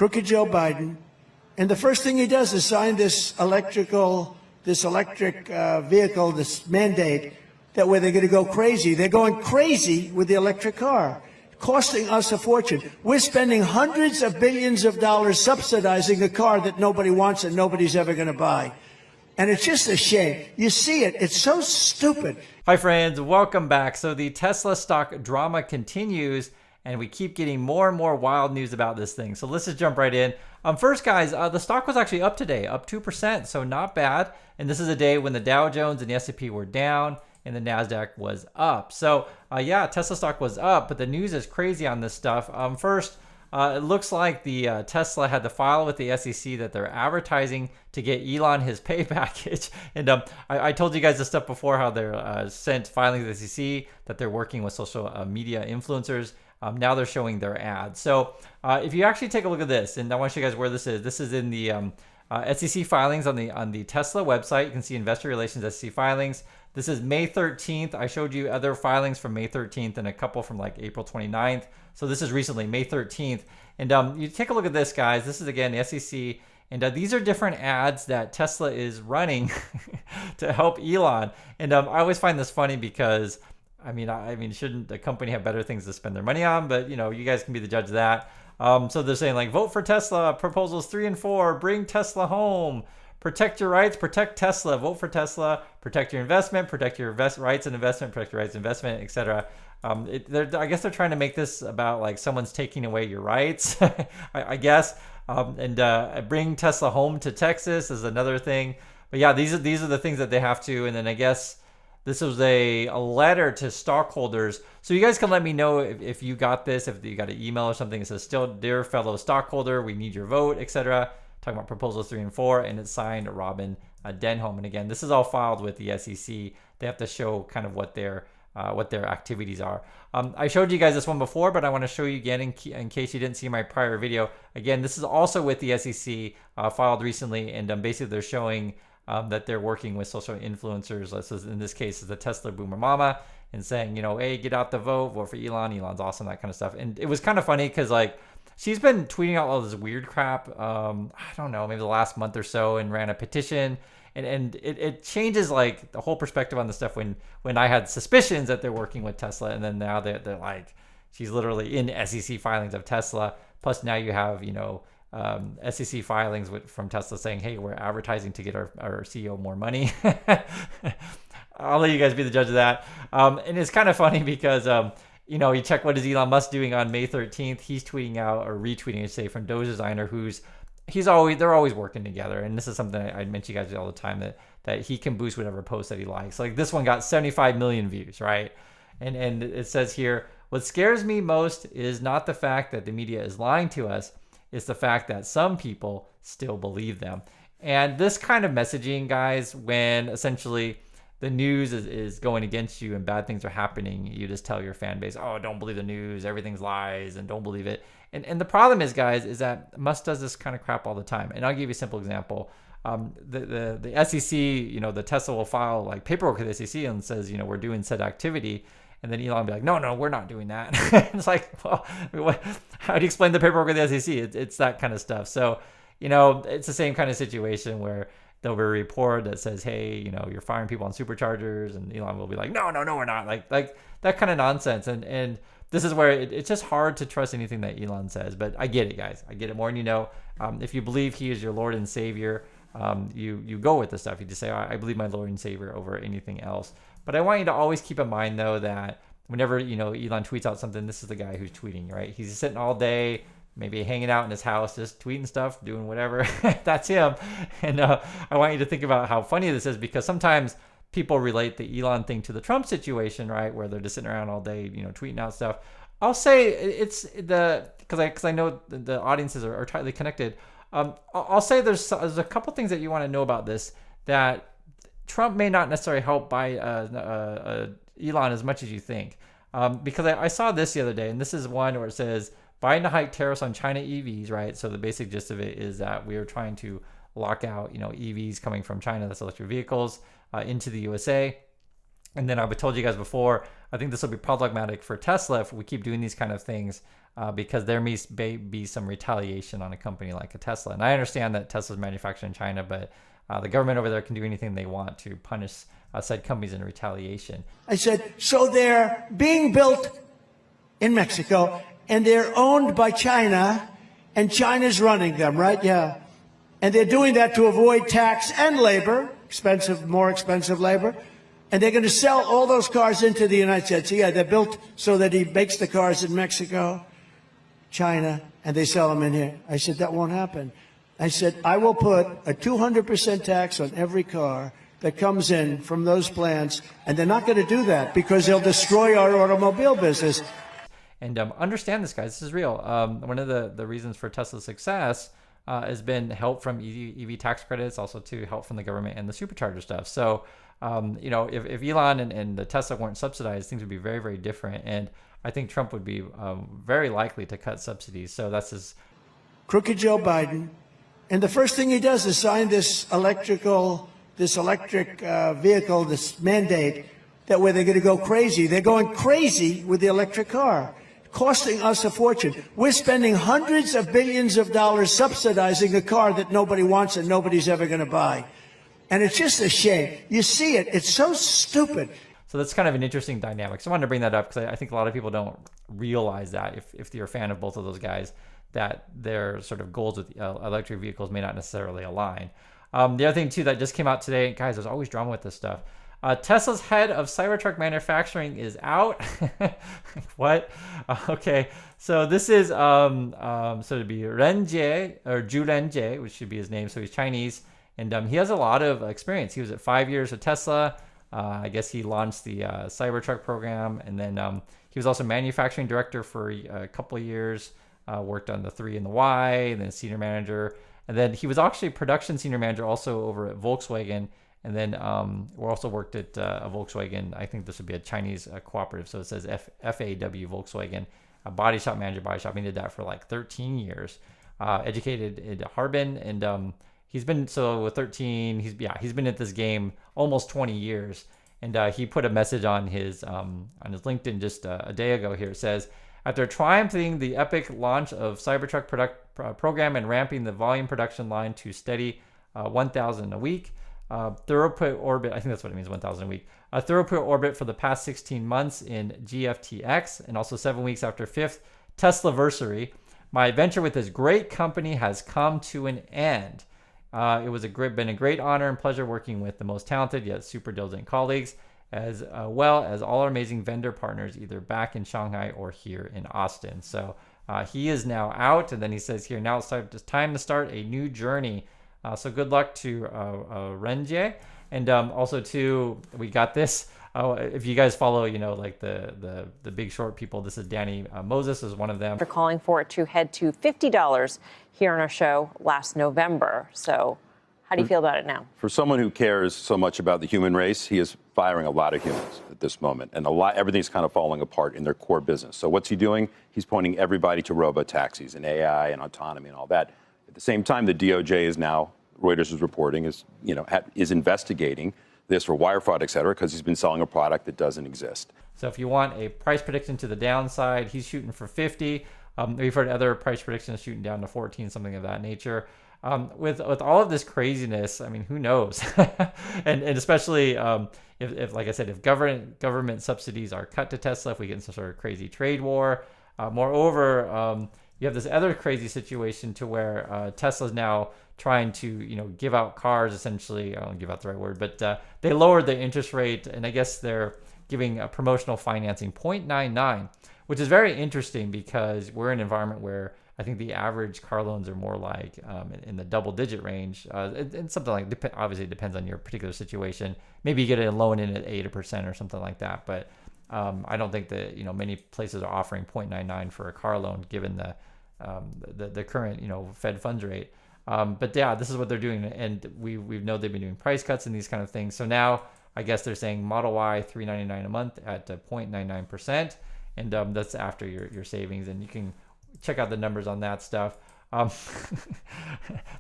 crooked Joe Biden, and the first thing he does is sign this electric vehicle, this mandate that where they're going to go crazy. They're going crazy with the electric car, costing us a fortune. We're spending hundreds of billions of dollars subsidizing a car that nobody wants and nobody's ever going to buy. And it's just a shame. You see it. It's so stupid. Hi, friends. Welcome back. So the Tesla stock drama continues, and we keep getting more and more wild news about this thing. So let's just jump right in. First, guys, the stock was actually up today, up 2%, so not bad. And this is a day when the Dow Jones and the S&P were down and the NASDAQ was up. So yeah, Tesla stock was up, but the news is crazy on this stuff. First, it looks like the Tesla had to file with the SEC that they're advertising to get Elon his pay package. And I told you guys this stuff before, how they're sent filing to the SEC, that they're working with social media influencers. Now they're showing their ads. So if you actually take a look at this, and I want to show you guys where this is. This is in the SEC filings on the Tesla website. You can see Investor Relations SEC filings. This is May 13th. I showed you other filings from May 13th and a couple from like April 29th. So this is recently, May 13th. And you take a look at this, guys. This is, again, the SEC. And these are different ads that Tesla is running to help Elon. And I always find this funny because, I mean, shouldn't a company have better things to spend their money on? But, you know, you guys can be the judge of that. So they're saying, like, vote for Tesla, proposals 3 and 4, bring Tesla home. Protect your rights, protect Tesla, vote for Tesla, protect your investment, protect your rights and investment, protect your rights and investment, etc. I guess they're trying to make this about like someone's taking away your rights, I guess. Bring Tesla home to Texas is another thing. But yeah, these are the things that they have to. And then I guess this was a letter to stockholders. So you guys can let me know if you got this, if you got an email or something that says, still, dear fellow stockholder, we need your vote, etc. Talking about proposals 3 and 4, and it's signed Robin Denholm. And again, this is all filed with the SEC. They have to show kind of what their activities are. I showed you guys this one before, but I want to show you again in case you didn't see my prior video. Again, this is also with the SEC, filed recently, and basically they're showing that they're working with social influencers. So in this case, is the Tesla boomer mama, and saying, you know, hey, get out the vote for Elon. Elon's awesome, that kind of stuff. And it was kind of funny because like, she's been tweeting out all this weird crap, I don't know, maybe the last month or so, and ran a petition. And it changes like the whole perspective on the stuff when I had suspicions that they're working with Tesla. And then now they're like, she's literally in SEC filings of Tesla. Plus now you have, you know, SEC filings from Tesla saying, hey, we're advertising to get our CEO more money. I'll let you guys be the judge of that. And it's kind of funny because, you know, you check what is Elon Musk doing on May 13th. He's tweeting out, or retweeting, I should say, from Doge Designer, they're always working together. And this is something I mention you guys all the time, that he can boost whatever post that he likes. Like this one got 75 million views, right? And it says here, what scares me most is not the fact that the media is lying to us, it's the fact that some people still believe them. And this kind of messaging, guys, when essentially the news is going against you and bad things are happening, you just tell your fan base, oh, don't believe the news, everything's lies, and don't believe it. And the problem is, guys, is that Musk does this kind of crap all the time. And I'll give you a simple example. The SEC, you know, the Tesla will file like paperwork with the SEC and says, you know, we're doing said activity. And then Elon will be like, no, we're not doing that. It's like, well, how do you explain the paperwork with the SEC? It's that kind of stuff. So, you know, it's the same kind of situation where there'll be a report that says, hey, you know, you're firing people on Superchargers, and Elon will be like, no, we're not. Like that kind of nonsense. And this is where it's just hard to trust anything that Elon says. But I get it, guys. I get it more than you know. If you believe he is your Lord and Savior, you go with the stuff. You just say, I believe my Lord and Savior over anything else. But I want you to always keep in mind, though, that whenever, you know, Elon tweets out something, this is the guy who's tweeting, right? He's sitting all day, maybe hanging out in his house, just tweeting stuff, doing whatever. That's him. And I want you to think about how funny this is, because sometimes people relate the Elon thing to the Trump situation, right? Where they're just sitting around all day, you know, tweeting out stuff. I'll say it's because I know the audiences are tightly connected. I'll say there's a couple things that you want to know about this, that Trump may not necessarily help by Elon as much as you think. Because I saw this the other day, and this is one where it says, Biden to hike tariffs on China EVs, right? So the basic gist of it is that we are trying to lock out, you know, EVs coming from China, that's electric vehicles, into the USA. And then I told you guys before, I think this will be problematic for Tesla if we keep doing these kind of things, because there may be some retaliation on a company like a Tesla. And I understand that Tesla's manufactured in China, but the government over there can do anything they want to punish said companies in retaliation. I said, so they're being built in Mexico and they're owned by China and China's running them, right? Yeah. And they're doing that to avoid tax and labor, more expensive labor. And they're going to sell all those cars into the United States. So yeah, they're built so that he makes the cars in Mexico, China, and they sell them in here. I said, that won't happen. I said, I will put a 200% tax on every car that comes in from those plants, and they're not going to do that because they'll destroy our automobile business. And understand this, guys. This is real. One of the reasons for Tesla's success has been help from EV tax credits, also to help from the government and the Supercharger stuff. So, if Elon and the Tesla weren't subsidized, things would be very, very different. And I think Trump would be very likely to cut subsidies. So that's his crooked Joe Biden. And the first thing he does is sign this electric vehicle, this mandate that where they're going to go crazy. They're going crazy with the electric car, costing us a fortune. We're spending hundreds of billions of dollars subsidizing a car that nobody wants and nobody's ever going to buy. And it's just a shame. You see it. It's so stupid. So that's kind of an interesting dynamic. So I wanted to bring that up because I think a lot of people don't realize that if you're a fan of both of those guys, that their sort of goals with electric vehicles may not necessarily align. The other thing too that just came out today, guys, there's always drama with this stuff. Tesla's head of Cybertruck manufacturing is out. What? Okay, so this is so it'd be Renjie or Zhu Renjie, which should be his name. So he's Chinese, and he has a lot of experience. He was at 5 years with Tesla. I guess he launched the Cybertruck program, and then he was also manufacturing director for a couple of years. Worked on the 3 and the Y, and then senior manager. And then he was actually production senior manager also over at Volkswagen. And then we also worked at Volkswagen. I think this would be a Chinese cooperative. So it says FAW Volkswagen, a body shop manager, body shop. He did that for like 13 years. Educated in Harbin. And he's been, so with 13, he's been at this game almost 20 years. And he put a message on his LinkedIn just a day ago here. It says, after triumphing the epic launch of Cybertruck program and ramping the volume production line to steady 1,000 a week, throughput orbit, I think that's what it means, 1,000 a week, a throughput orbit for the past 16 months in GFTX, and also 7 weeks after 5th Teslaversary, my adventure with this great company has come to an end. It was been a great honor and pleasure working with the most talented yet super diligent colleagues, as well as all our amazing vendor partners, either back in Shanghai or here in Austin. So he is now out, and then he says here, now it's time to start a new journey. So good luck to Renjie. And also too, we got this. If you guys follow, like the Big Short people, this is Danny Moses is one of them. They're calling for it to head to $50 here on our show last November. So how do you feel about it now? For someone who cares so much about the human race, he is firing a lot of humans at this moment, and everything's kind of falling apart in their core business. So what's he doing? He's pointing everybody to robo-taxis and AI and autonomy and all that. At the same time, the DOJ is now, Reuters is reporting, is investigating this for wire fraud, et cetera, because he's been selling a product that doesn't exist. So if you want a price prediction to the downside, he's shooting for 50. We've heard other price predictions shooting down to 14, something of that nature. With all of this craziness, I mean, who knows? and especially if, like I said, if government subsidies are cut to Tesla, if we get into some sort of crazy trade war. Moreover, you have this other crazy situation to where Tesla's now trying to, give out cars, essentially. I don't give out the right word, but they lowered the interest rate, and I guess they're giving a promotional financing 0.99, which is very interesting because we're in an environment where I think the average car loans are more like in the double-digit range. And something like, obviously it depends on your particular situation. Maybe you get a loan in at 8% or something like that. But I don't think that many places are offering 0.99 for a car loan given the current Fed funds rate. But yeah, this is what they're doing, and we know they've been doing price cuts and these kind of things. So now I guess they're saying Model Y $399 a month at 0.99%, and that's after your savings, and you can check out the numbers on that stuff.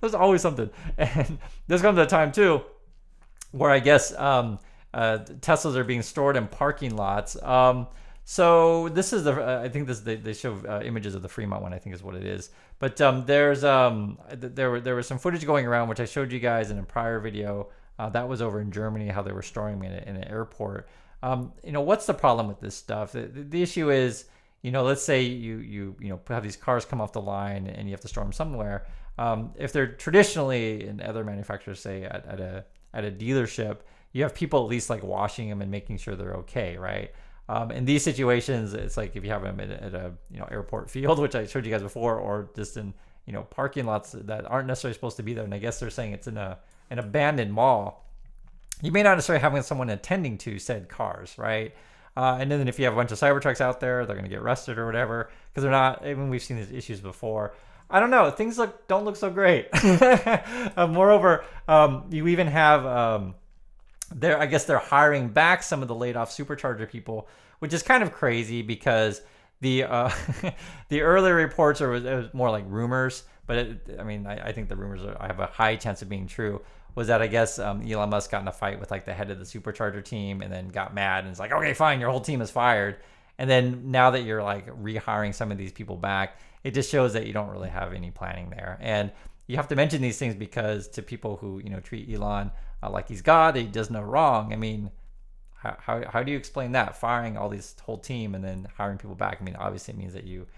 There's always something. And this comes at a time too where I guess Teslas are being stored in parking lots. So this is I think they show images of the Fremont one, I think is what it is. But there was some footage going around, which I showed you guys in a prior video. That was over in Germany, how they were storing them in an airport. What's the problem with this stuff? The issue is, let's say you have these cars come off the line and you have to store them somewhere. If they're traditionally, in other manufacturers, say at a dealership, you have people at least like washing them and making sure they're okay, right? In these situations, it's like if you have them at a airport field, which I showed you guys before, or just in parking lots that aren't necessarily supposed to be there, and I guess they're saying it's in an abandoned mall, you may not necessarily have someone attending to said cars, right? And then if you have a bunch of Cybertrucks out there, they're going to get arrested or whatever because they're not. Even we've seen these issues before. I don't know. Things don't look so great. Moreover, you even have I guess they're hiring back some of the laid off Supercharger people, which is kind of crazy because the the earlier reports it was more like rumors, but I think the rumors I have a high chance of being true. Was that I guess Elon Musk got in a fight with like the head of the Supercharger team and then got mad and it's like, okay, fine, your whole team is fired. And then now that you're like rehiring some of these people back, it just shows that you don't really have any planning there. And you have to mention these things because to people who treat Elon like he's God, he does no wrong. I mean, how do you explain that? Firing all this whole team and then hiring people back. I mean, obviously it means that you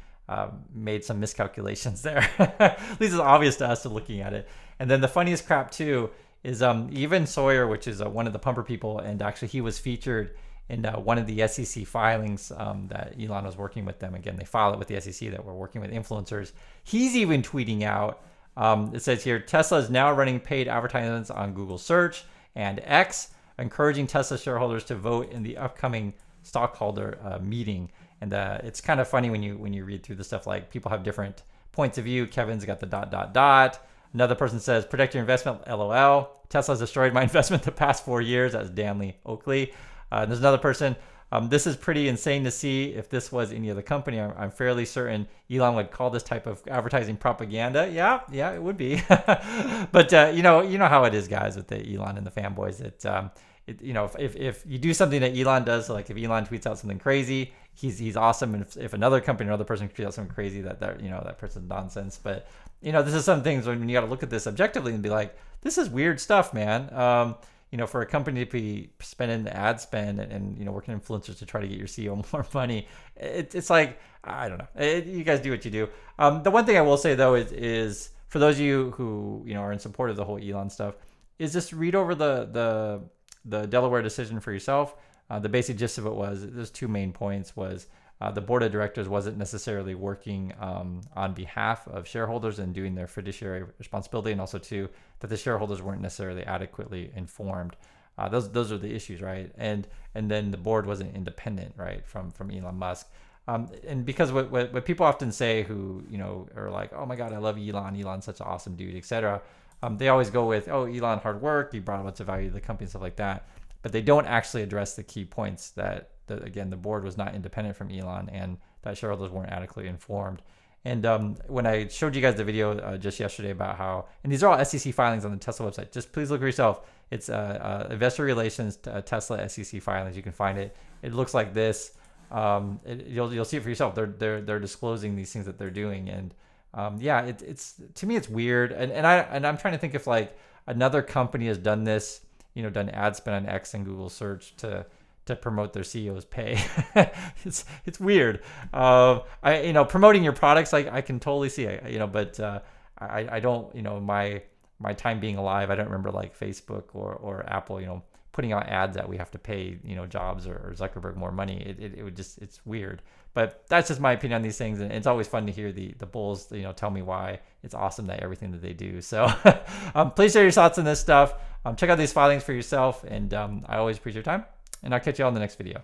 made some miscalculations there. At least it's obvious to us looking at it. And then the funniest crap too is even Sawyer, which is one of the pumper people, and actually he was featured in one of the SEC filings that Elon was working with them. Again, they file it with the SEC that we're working with influencers. He's even tweeting out, it says here, Tesla is now running paid advertisements on Google Search and X, encouraging Tesla shareholders to vote in the upcoming stockholder meeting. And it's kind of funny when you read through the stuff, like people have different points of view. Kevin's got the ... Another person says, protect your investment, LOL. Tesla's destroyed my investment the past 4 years. That's Danley Oakley. There's another person. This is pretty insane to see. If this was any other company, I'm fairly certain Elon would call this type of advertising propaganda. Yeah, it would be. But you know how it is, guys, with the Elon and the fanboys. If you do something that Elon does, so like if Elon tweets out something crazy, he's awesome. And if another company or another person tweets out something crazy, that person's nonsense. But this is some things when you got to look at this objectively and be like, this is weird stuff, man. For a company to be spending the ad spend and working influencers to try to get your CEO more money, it's like, I don't know. You guys do what you do. The one thing I will say though is for those of you who are in support of the whole Elon stuff, is just read over the Delaware decision for yourself. The basic gist of it was there's two main points. Was the board of directors wasn't necessarily working on behalf of shareholders and doing their fiduciary responsibility, and also too that the shareholders weren't necessarily adequately informed. Those are the issues, right? And then the board wasn't independent, right, from Elon Musk. And because what people often say who are like, oh my God, I love Elon. Elon's such an awesome dude, etc. They always go with, oh, Elon, hard work. He brought lots of value to the company and stuff like that. But they don't actually address the key points that again, the board was not independent from Elon and that shareholders weren't adequately informed. And when I showed you guys the video just yesterday about how, and these are all SEC filings on the Tesla website, just please look for yourself. It's investor relations Tesla SEC filings. You can find it. It looks like this. You'll see it for yourself. They're disclosing these things that they're doing. And it's to me, it's weird. And I'm trying to think if like another company has done this, done ad spend on X and Google search to promote their CEO's pay. It's weird. Promoting your products, I can totally see it, but I don't, my time being alive, I don't remember like Facebook or Apple, putting out ads that we have to pay, Jobs or Zuckerberg more money. It would just, it's weird. But that's just my opinion on these things. And it's always fun to hear the bulls, tell me why it's awesome that everything that they do. So please share your thoughts on this stuff. Check out these filings for yourself. And I always appreciate your time. And I'll catch you all in the next video.